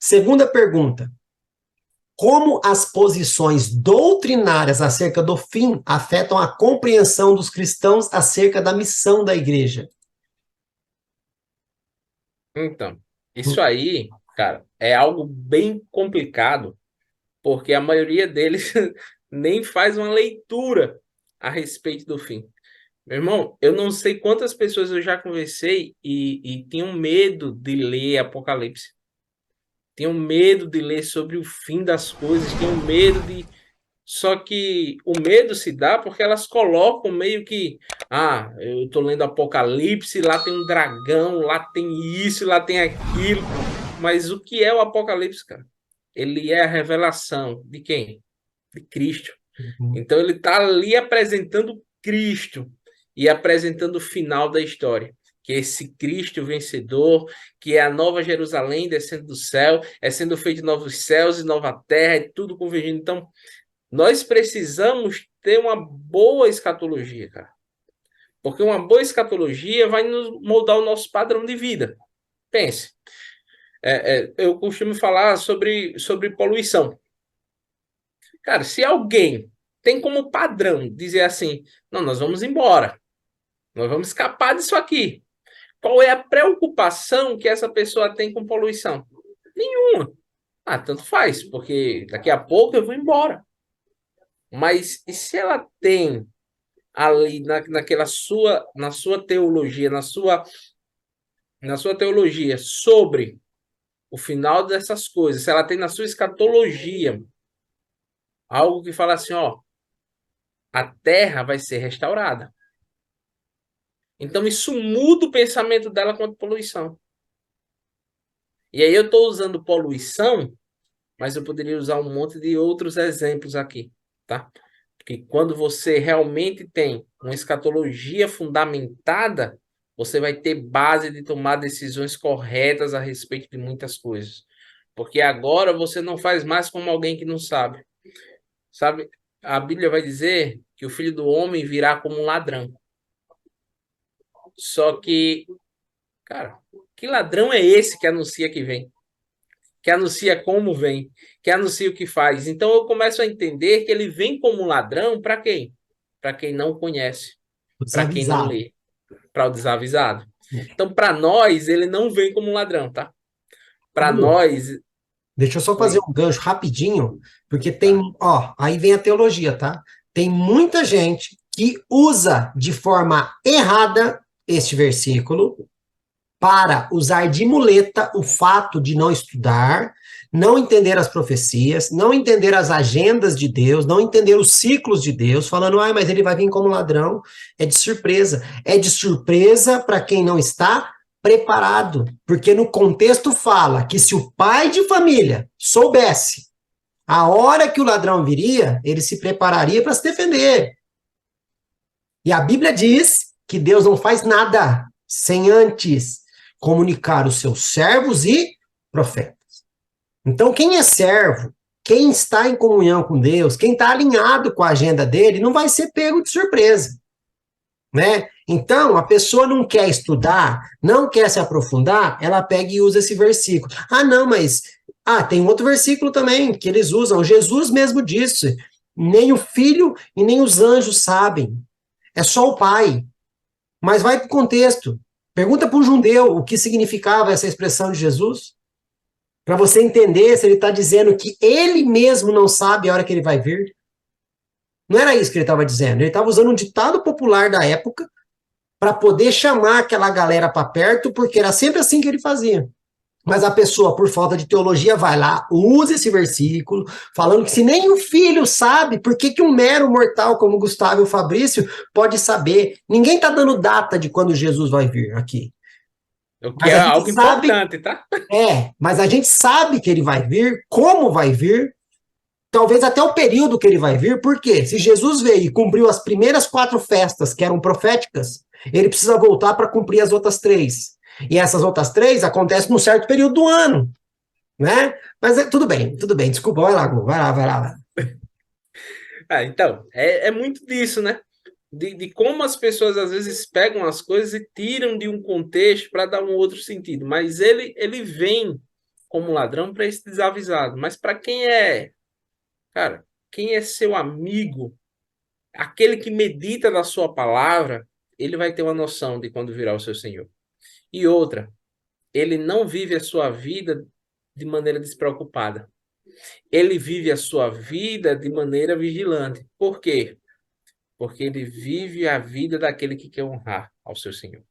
Segunda pergunta. Como as posições doutrinárias acerca do fim afetam a compreensão dos cristãos acerca da missão da igreja? Então, isso aí, cara, é algo bem complicado, porque a maioria deles nem faz uma leitura a respeito do fim. Meu irmão, eu não sei quantas pessoas eu já conversei e tinham medo de ler Apocalipse. Tinham medo de ler sobre o fim das coisas, tinham medo de. Só que o medo se dá porque elas colocam meio que, eu tô lendo Apocalipse, lá tem um dragão, lá tem isso, lá tem aquilo. Mas o que é o Apocalipse, cara? Ele é a revelação de quem? De Cristo. Uhum. Então ele está ali apresentando Cristo e apresentando o final da história, que é esse Cristo vencedor, que é a nova Jerusalém descendo do céu, é sendo feito novos céus e nova terra, é tudo convergindo. Então, nós precisamos ter uma boa escatologia, cara. Porque uma boa escatologia vai nos moldar o nosso padrão de vida. Pense, eu costumo falar sobre poluição. Cara, se alguém tem como padrão dizer assim, não, nós vamos embora, nós vamos escapar disso aqui. Qual é a preocupação que essa pessoa tem com poluição? Nenhuma. Tanto faz, porque daqui a pouco eu vou embora. Mas e se ela tem ali na sua teologia, na sua teologia sobre o final dessas coisas, se ela tem na sua escatologia algo que fala assim, ó, a terra vai ser restaurada. Então isso muda o pensamento dela quanto à poluição. E aí eu estou usando poluição, mas eu poderia usar um monte de outros exemplos aqui, tá? Porque quando você realmente tem uma escatologia fundamentada, você vai ter base de tomar decisões corretas a respeito de muitas coisas. Porque agora você não faz mais como alguém que não sabe. Sabe? A Bíblia vai dizer que o filho do homem virá como um ladrão. Só que, cara, que ladrão é esse que anuncia que vem? Que anuncia como vem, que anuncia o que faz. Então eu começo a entender que ele vem como um ladrão para quem? Para quem não conhece, para quem não Desavisado. lê, para o desavisado. Então, para nós, ele não vem como um ladrão, tá? Ô, Para Bruno, nós, deixa eu só fazer oi, um gancho rapidinho, porque tem, tá. ó, aí vem a teologia, tá? Tem muita gente que usa de forma errada este versículo para usar de muleta o fato de não estudar, não entender as profecias, não entender as agendas de Deus, não entender os ciclos de Deus, falando, mas ele vai vir como ladrão. É de surpresa. É de surpresa para quem não está preparado, porque no contexto fala que se o pai de família soubesse a hora que o ladrão viria, ele se prepararia para se defender. E a Bíblia diz que Deus não faz nada sem antes comunicar os seus servos e profetas. Então, quem é servo, quem está em comunhão com Deus, quem está alinhado com a agenda dele, não vai ser pego de surpresa, né? Então, a pessoa não quer estudar, não quer se aprofundar, ela pega e usa esse versículo. Não, mas tem outro versículo também que eles usam. Jesus mesmo disse: nem o filho e nem os anjos sabem, é só o pai. Mas vai para o contexto. Pergunta para um judeu o que significava essa expressão de Jesus, para você entender se ele está dizendo que ele mesmo não sabe a hora que ele vai vir. Não era isso que ele estava dizendo. Ele estava usando um ditado popular da época para poder chamar aquela galera para perto, porque era sempre assim que ele fazia. Mas a pessoa, por falta de teologia, vai lá, usa esse versículo, falando que se nem o filho sabe, por que, que um mero mortal como Gustavo e o Fabrício pode saber? Ninguém está dando data de quando Jesus vai vir aqui. O que Mas é a gente algo sabe, importante, tá? mas a gente sabe que ele vai vir, como vai vir, talvez até o período que ele vai vir, porque se Jesus veio e cumpriu as primeiras 4 festas que eram proféticas, ele precisa voltar para cumprir as outras 3. E essas outras 3 acontecem num certo período do ano, né? Mas tudo bem, desculpa, vai lá, Gu, vai lá. Então, é muito disso, né? De como as pessoas às vezes pegam as coisas e tiram de um contexto para dar um outro sentido. Mas ele vem como ladrão para esse desavisado, mas para quem é, cara, quem é seu amigo, aquele que medita na sua palavra, ele vai ter uma noção de quando virá o seu Senhor. E outra, ele não vive a sua vida de maneira despreocupada. Ele vive a sua vida de maneira vigilante. Por quê? Porque ele vive a vida daquele que quer honrar ao seu Senhor.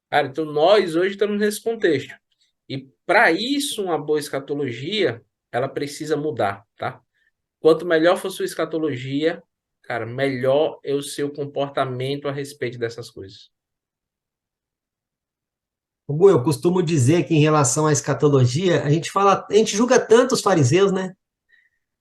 Cara, então nós hoje estamos nesse contexto. E para isso, uma boa escatologia, ela precisa mudar, tá? Quanto melhor for sua escatologia, cara, melhor é o seu comportamento a respeito dessas coisas. Hugo, eu costumo dizer que em relação à escatologia, a gente julga tanto os fariseus, né?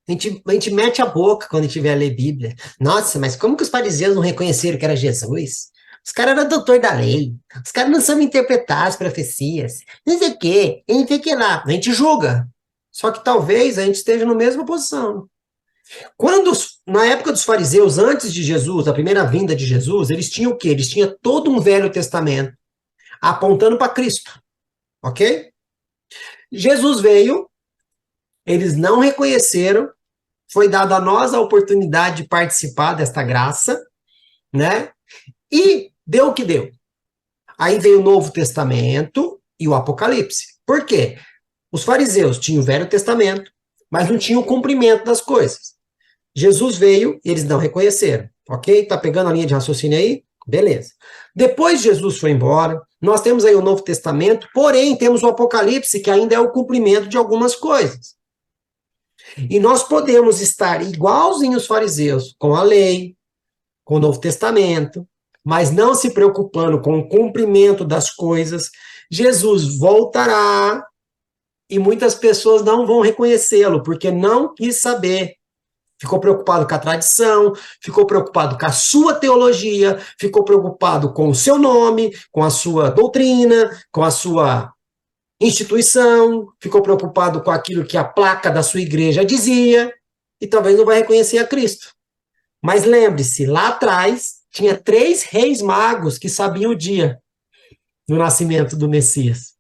A gente mete a boca quando a gente vê a ler Bíblia. Nossa, mas como que os fariseus não reconheceram que era Jesus? Os caras eram doutor da lei. Os caras não sabem interpretar as profecias. Não sei o quê, não sei o que lá. A gente julga. Só que talvez a gente esteja na mesma posição. Na época dos fariseus, antes de Jesus, a primeira vinda de Jesus, eles tinham o quê? Eles tinham todo um Velho Testamento apontando para Cristo, ok? Jesus veio, eles não reconheceram, foi dada a nós a oportunidade de participar desta graça, né? E deu o que deu. Aí veio o Novo Testamento e o Apocalipse. Por quê? Os fariseus tinham o Velho Testamento, mas não tinham o cumprimento das coisas. Jesus veio e eles não reconheceram. Ok? Tá pegando a linha de raciocínio aí? Beleza. Depois Jesus foi embora, nós temos aí o Novo Testamento, porém temos o Apocalipse, que ainda é o cumprimento de algumas coisas. E nós podemos estar igualzinhos os fariseus, com a lei, com o Novo Testamento, mas não se preocupando com o cumprimento das coisas. Jesus voltará e muitas pessoas não vão reconhecê-lo, porque não quis saber. Ficou preocupado com a tradição, ficou preocupado com a sua teologia, ficou preocupado com o seu nome, com a sua doutrina, com a sua instituição, ficou preocupado com aquilo que a placa da sua igreja dizia, e talvez não vai reconhecer a Cristo. Mas lembre-se, lá atrás tinha 3 reis magos que sabiam o dia do nascimento do Messias.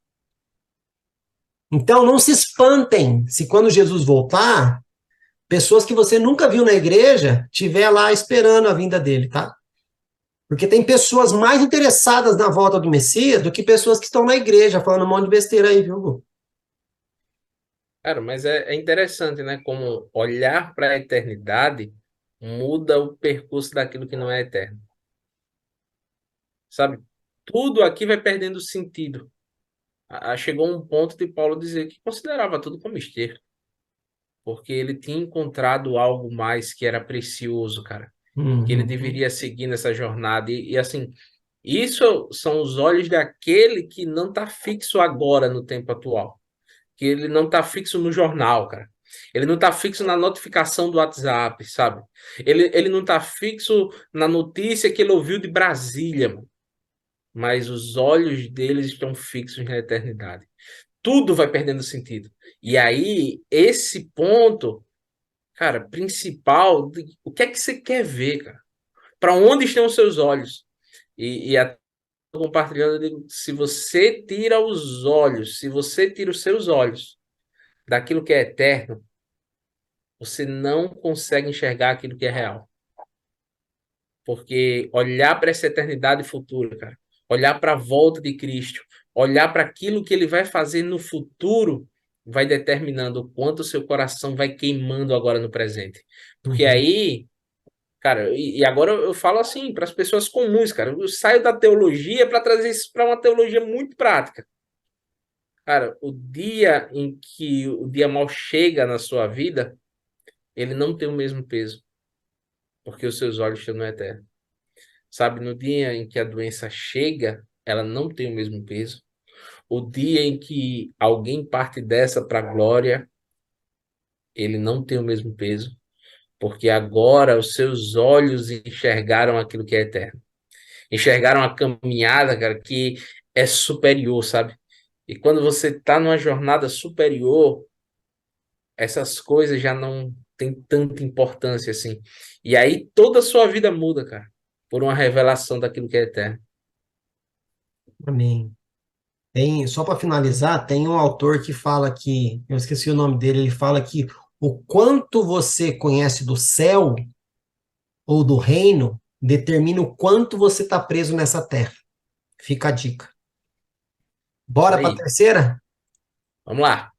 Então não se espantem se quando Jesus voltar, pessoas que você nunca viu na igreja estiver lá esperando a vinda dele, tá? Porque tem pessoas mais interessadas na volta do Messias do que pessoas que estão na igreja falando um monte de besteira aí, viu, Gu? Cara, mas é interessante, né? Como olhar para a eternidade muda o percurso daquilo que não é eterno. Sabe? Tudo aqui vai perdendo sentido. Chegou um ponto de Paulo dizer que considerava tudo como esterco, porque ele tinha encontrado algo mais que era precioso, cara, que ele Uhum. deveria seguir nessa jornada. E assim, isso são os olhos daquele que não está fixo agora no tempo atual, que ele não está fixo no jornal, cara. Ele não está fixo na notificação do WhatsApp, sabe? Ele não está fixo na notícia que ele ouviu de Brasília, mano. Mas os olhos deles estão fixos na eternidade. Tudo vai perdendo sentido. E aí, esse ponto, cara, principal, o que é que você quer ver, cara? Para onde estão os seus olhos? E até compartilhando, eu digo, se você tira os olhos, se você tira os seus olhos daquilo que é eterno, você não consegue enxergar aquilo que é real. Porque olhar para essa eternidade futura, cara, olhar para a volta de Cristo, olhar para aquilo que ele vai fazer no futuro, vai determinando o quanto o seu coração vai queimando agora no presente. Porque Uhum. aí, cara, e agora eu falo assim para as pessoas comuns, cara, eu saio da teologia para trazer isso para uma teologia muito prática. Cara, o dia em que o dia mal chega na sua vida, ele não tem o mesmo peso, porque os seus olhos estão no eterno. Sabe, no dia em que a doença chega, ela não tem o mesmo peso. O dia em que alguém parte dessa para a glória, ele não tem o mesmo peso, porque agora os seus olhos enxergaram aquilo que é eterno. Enxergaram a caminhada, cara, que é superior, sabe? E quando você está numa jornada superior, essas coisas já não têm tanta importância assim. E aí toda a sua vida muda, cara, por uma revelação daquilo que é eterno. Amém. Só para finalizar, tem um autor que fala que, eu esqueci o nome dele, ele fala que o quanto você conhece do céu ou do reino determina o quanto você está preso nessa terra. Fica a dica. Isso Bora para a aí. terceira? Vamos lá.